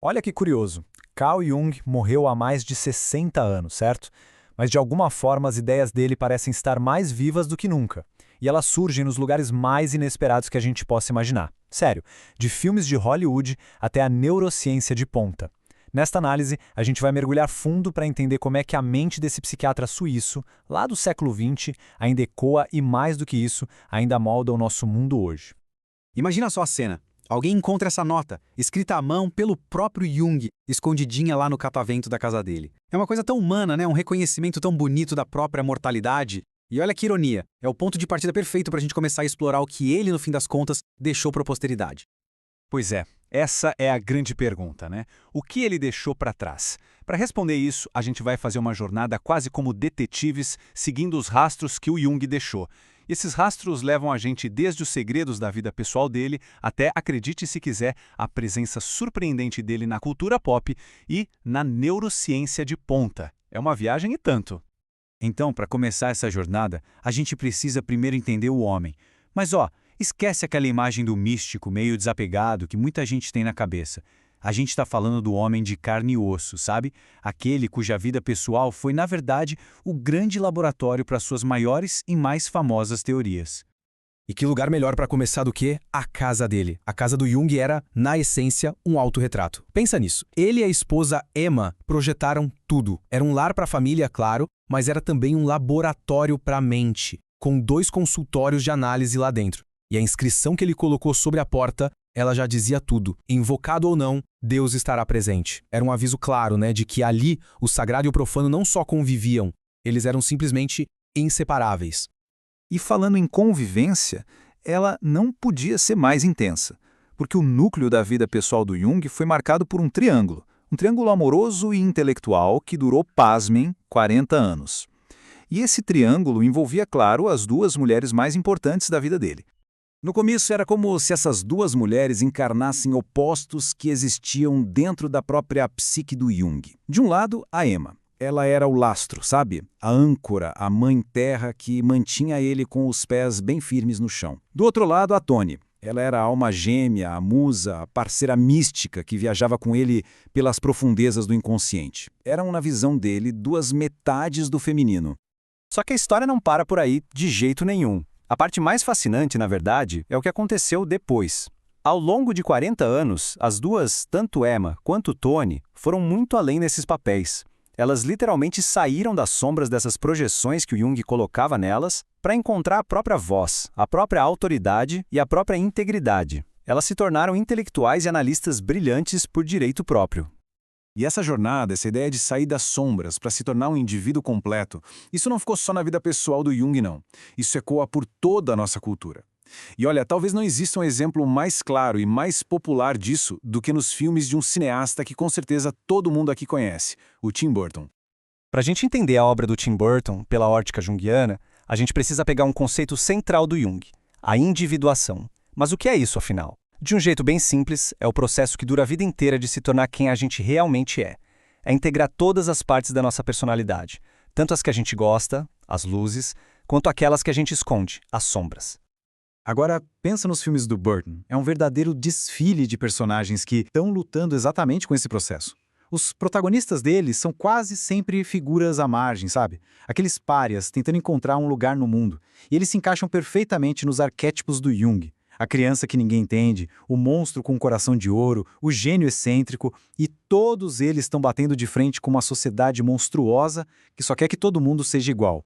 Olha que curioso. Carl Jung morreu há mais de 60 anos, certo? Mas de alguma forma as ideias dele parecem estar mais vivas do que nunca. E elas surgem nos lugares mais inesperados que a gente possa imaginar. Sério, de filmes de Hollywood até a neurociência de ponta. Nesta análise, a gente vai mergulhar fundo para entender como é que a mente desse psiquiatra suíço, lá do século XX, ainda ecoa e, mais do que isso, ainda molda o nosso mundo hoje. Imagina só a cena. Alguém encontra essa nota, escrita à mão pelo próprio Jung, escondidinha lá no catavento da casa dele. É uma coisa tão humana, né? Um reconhecimento tão bonito da própria mortalidade. E olha que ironia, é o ponto de partida perfeito para a gente começar a explorar o que ele, no fim das contas, deixou para a posteridade. Pois é, essa é a grande pergunta, né? O que ele deixou para trás? Para responder isso, a gente vai fazer uma jornada quase como detetives, seguindo os rastros que o Jung deixou. E esses rastros levam a gente desde os segredos da vida pessoal dele até, acredite se quiser, a presença surpreendente dele na cultura pop e na neurociência de ponta. É uma viagem e tanto. Então, para começar essa jornada, a gente precisa primeiro entender o homem. Mas esquece aquela imagem do místico meio desapegado que muita gente tem na cabeça. A gente está falando do homem de carne e osso, sabe? Aquele cuja vida pessoal foi, na verdade, o grande laboratório para suas maiores e mais famosas teorias. E que lugar melhor para começar do que a casa dele? A casa do Jung era, na essência, um autorretrato. Pensa nisso. Ele e a esposa Emma projetaram tudo. Era um lar para a família, claro, mas era também um laboratório para a mente, com 2 consultórios de análise lá dentro. E a inscrição que ele colocou sobre a porta, ela já dizia tudo. Invocado ou não, Deus estará presente. Era um aviso claro, né, de que ali o sagrado e o profano não só conviviam, eles eram simplesmente inseparáveis. E falando em convivência, ela não podia ser mais intensa, porque o núcleo da vida pessoal do Jung foi marcado por um triângulo amoroso e intelectual que durou, pasmem, 40 anos. E esse triângulo envolvia, claro, as 2 mulheres mais importantes da vida dele. No começo era como se essas 2 mulheres encarnassem opostos que existiam dentro da própria psique do Jung. De um lado, a Emma. Ela era o lastro, sabe? A âncora, a mãe terra que mantinha ele com os pés bem firmes no chão. Do outro lado, a Toni. Ela era a alma gêmea, a musa, a parceira mística que viajava com ele pelas profundezas do inconsciente. Eram, na visão dele, 2 metades do feminino. Só que a história não para por aí de jeito nenhum. A parte mais fascinante, na verdade, é o que aconteceu depois. Ao longo de 40 anos, as 2, tanto Emma quanto Toni, foram muito além nesses papéis. Elas literalmente saíram das sombras dessas projeções que o Jung colocava nelas para encontrar a própria voz, a própria autoridade e a própria integridade. Elas se tornaram intelectuais e analistas brilhantes por direito próprio. E essa jornada, essa ideia de sair das sombras para se tornar um indivíduo completo, isso não ficou só na vida pessoal do Jung, não. Isso ecoa por toda a nossa cultura. E olha, talvez não exista um exemplo mais claro e mais popular disso do que nos filmes de um cineasta que com certeza todo mundo aqui conhece, o Tim Burton. Para a gente entender a obra do Tim Burton pela ótica junguiana, a gente precisa pegar um conceito central do Jung, a individuação. Mas o que é isso, afinal? De um jeito bem simples, é o processo que dura a vida inteira de se tornar quem a gente realmente é. É integrar todas as partes da nossa personalidade, tanto as que a gente gosta, as luzes, quanto aquelas que a gente esconde, as sombras. Agora, pensa nos filmes do Burton. É um verdadeiro desfile de personagens que estão lutando exatamente com esse processo. Os protagonistas deles são quase sempre figuras à margem, sabe? Aqueles párias tentando encontrar um lugar no mundo. E eles se encaixam perfeitamente nos arquétipos do Jung. A criança que ninguém entende, o monstro com um coração de ouro, o gênio excêntrico, e todos eles estão batendo de frente com uma sociedade monstruosa que só quer que todo mundo seja igual.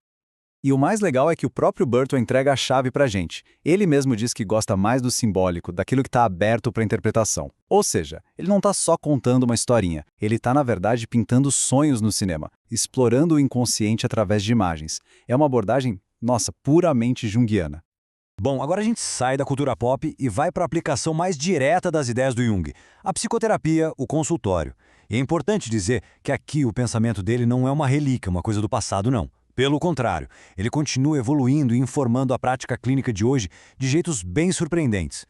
E o mais legal é que o próprio Burton entrega a chave pra gente. Ele mesmo diz que gosta mais do simbólico, daquilo que está aberto para interpretação. Ou seja, ele não está só contando uma historinha, ele está, na verdade, pintando sonhos no cinema, explorando o inconsciente através de imagens. É uma abordagem, nossa, puramente junguiana. Bom, agora a gente sai da cultura pop e vai para a aplicação mais direta das ideias do Jung, a psicoterapia, o consultório. E é importante dizer que aqui o pensamento dele não é uma relíquia, uma coisa do passado, não. Pelo contrário, ele continua evoluindo e informando a prática clínica de hoje de jeitos bem surpreendentes.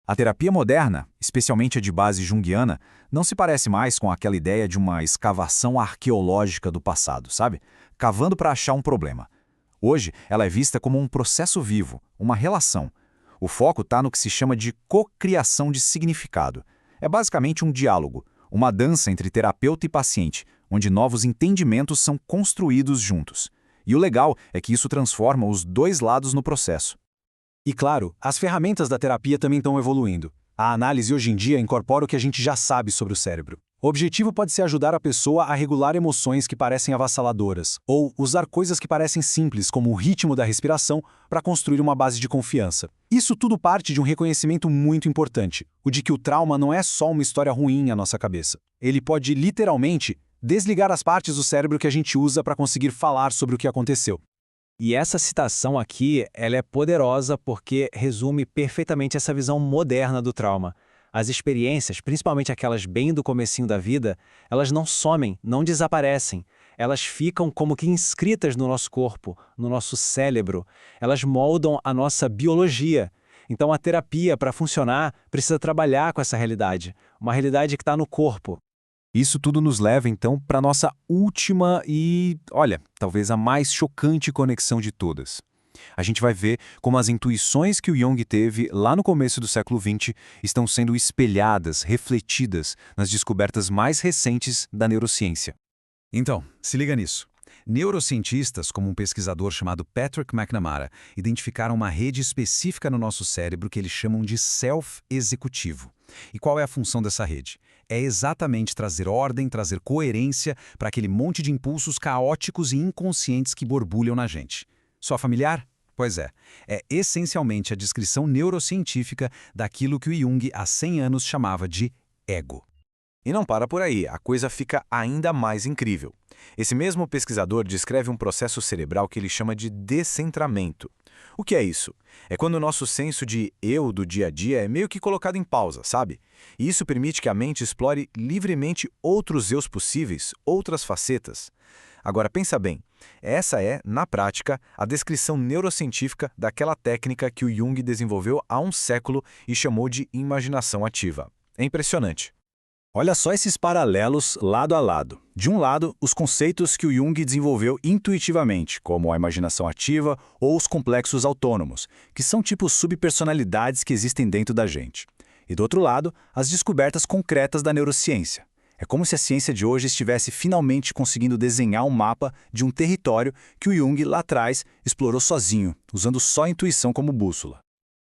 A terapia moderna, especialmente a de base junguiana, não se parece mais com aquela ideia de uma escavação arqueológica do passado, sabe? Cavando para achar um problema. Hoje, ela é vista como um processo vivo, uma relação. O foco está no que se chama de cocriação de significado. É basicamente um diálogo. uma dança entre terapeuta e paciente, onde novos entendimentos são construídos juntos. E o legal é que isso transforma os dois lados no processo. E claro, as ferramentas da terapia também estão evoluindo. A análise hoje em dia incorpora o que a gente já sabe sobre o cérebro. O objetivo pode ser ajudar a pessoa a regular emoções que parecem avassaladoras, ou usar coisas que parecem simples, como o ritmo da respiração, para construir uma base de confiança. Isso tudo parte de um reconhecimento muito importante, o de que o trauma não é só uma história ruim à nossa cabeça. Ele pode, literalmente, desligar as partes do cérebro que a gente usa para conseguir falar sobre o que aconteceu. E essa citação aqui, ela é poderosa porque resume perfeitamente essa visão moderna do trauma. As experiências, principalmente aquelas bem do comecinho da vida, elas não somem, não desaparecem. Elas ficam como que inscritas no nosso corpo, no nosso cérebro. Elas moldam a nossa biologia. Então a terapia, para funcionar, precisa trabalhar com essa realidade. Uma realidade que está no corpo. Isso tudo nos leva, então, para a nossa última e, olha, talvez a mais chocante conexão de todas. A gente vai ver como as intuições que o Jung teve lá no começo do século XX estão sendo espelhadas, refletidas nas descobertas mais recentes da neurociência. Então, se liga nisso. Neurocientistas, como um pesquisador chamado Patrick McNamara, identificaram uma rede específica no nosso cérebro que eles chamam de self-executivo. E qual é a função dessa rede? É exatamente trazer ordem, trazer coerência para aquele monte de impulsos caóticos e inconscientes que borbulham na gente. Soa familiar? Pois é. É essencialmente a descrição neurocientífica daquilo que o Jung há 100 anos chamava de ego. E não para por aí, a coisa fica ainda mais incrível. Esse mesmo pesquisador descreve um processo cerebral que ele chama de descentramento. O que é isso? É quando o nosso senso de eu do dia a dia é meio que colocado em pausa, sabe? E isso permite que a mente explore livremente outros eus possíveis, outras facetas. Agora pensa bem, essa é, na prática, a descrição neurocientífica daquela técnica que o Jung desenvolveu há um século e chamou de imaginação ativa. É impressionante. Olha só esses paralelos lado a lado. De um lado, os conceitos que o Jung desenvolveu intuitivamente, como a imaginação ativa ou os complexos autônomos, que são tipo subpersonalidades que existem dentro da gente. E do outro lado, as descobertas concretas da neurociência. É como se a ciência de hoje estivesse finalmente conseguindo desenhar um mapa de um território que o Jung lá atrás explorou sozinho, usando só a intuição como bússola.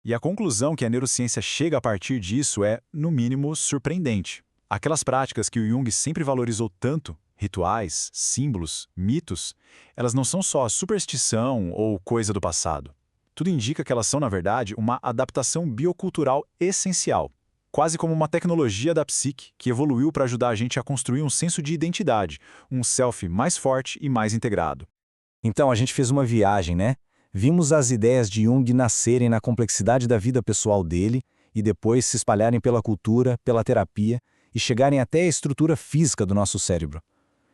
E a conclusão que a neurociência chega a partir disso é, no mínimo, surpreendente. Aquelas práticas que o Jung sempre valorizou tanto, rituais, símbolos, mitos, elas não são só superstição ou coisa do passado. Tudo indica que elas são, na verdade, uma adaptação biocultural essencial, quase como uma tecnologia da psique que evoluiu para ajudar a gente a construir um senso de identidade, um self mais forte e mais integrado. Então a gente fez uma viagem, né? Vimos as ideias de Jung nascerem na complexidade da vida pessoal dele e depois se espalharem pela cultura, pela terapia e chegarem até a estrutura física do nosso cérebro.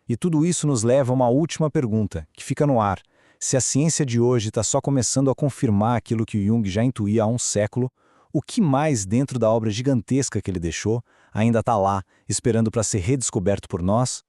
E tudo isso nos leva a uma última pergunta, que fica no ar. Se a ciência de hoje está só começando a confirmar aquilo que o Jung já intuía há um século, o que mais dentro da obra gigantesca que ele deixou ainda está lá, esperando para ser redescoberto por nós?